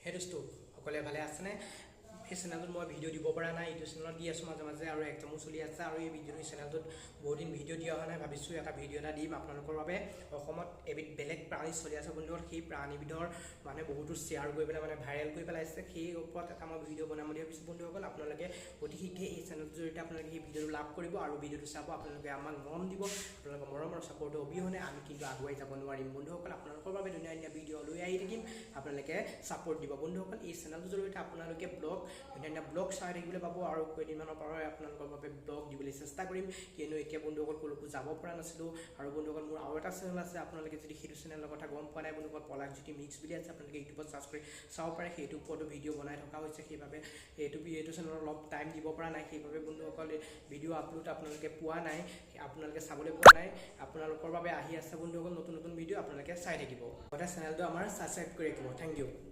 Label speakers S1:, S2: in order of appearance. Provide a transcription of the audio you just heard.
S1: হে দোস্তো সকলে ভালে আছেনে এই চেনেলটোত মই ভিডিঅ' দিব পৰা নাই এইটো চেনেলত দি আছোঁ মাজে মাজে আৰু একজামো চলি আছে আৰু এই ভিডিঅ'টো চেনেলটোত বহুত দিন ভিডিঅ' দিয়া হোৱা নাই ভাবিছোঁ এটা ভিডিঅ' এটা দিম আপোনালোকৰ বাবে অসমত এবিধ বেলেগ প্ৰাণী চলি আছে বন্ধুসকল সেই প্ৰাণীবিধৰ মানে বহুতো শ্বেয়াৰ কৰি পেলাই মানে ভাইৰেল কৰি পেলাইছে সেই ওপৰত এটা মই ভিডিঅ' বনাম বুলি ভাবিছোঁ বন্ধুসকল আপোনালোকে অতি শীঘ্ৰে এই চেনেলটোৰ জৰিয়তে আপোনালোকে সেই ভিডিঅ'টো লাভ কৰিব আৰু ভিডিঅ'টো চাব আপোনালোকে আমাক মৰম দিব আপোনালোকৰ মৰম আৰু ছাপোৰ্টৰ অবিহনে আমি কিন্তু আগুৱাই যাব নোৱাৰিম বন্ধুসকল আপোনালোকৰ বাবে ধুনীয়া ধুনীয়া ভিডিঅ' লৈ আহি থাকিম আপোনালোকে ছাপোৰ্ট দিব বন্ধুসকল এই চেনেলটোৰ জৰিয়তে আপোনালোকে ব্লগ ধুনীয়া ব্লগ চাই থাকিবলৈ পাব আৰু কেইদিনমানৰ পৰাই আপোনালোকৰ বাবে ব্লগ দিবলৈ চেষ্টা কৰিম কিয়নো এতিয়া বন্ধুসকল ক'লৈকো যাব পৰা নাছিলোঁ আৰু বন্ধুসকল মোৰ আৰু এটা চেনেল আছে আপোনালোকে যদি সেইটো চেনেলৰ কথা গম পোৱা নাই বন্ধুসকল পলাশ জ্যোতি মিক্স বুলি আছে আপোনালোকে ইউটিউবত চাৰ্চ কৰি চাব পাৰে সেইটো ওপৰতো ভিডিঅ' বনাই থকা হৈছে সেইবাবে এইটো চেনেলত অলপ টাইম দিব পৰা নাই সেইবাবে বন্ধুসকল ভিডিঅ' আপলোড আপোনালোকে পোৱা নাই আপোনালোকে চাবলৈ পোৱা নাই আপোনালোকৰ বাবে আহি আছে বন্ধুসকল নতুন নতুন ভিডিঅ' আপোনালোকে চাই থাকিব লগতে চেনেলটো আমাৰ ছাবস্ক্ৰাইব কৰি ৰাখিব থেংক ইউ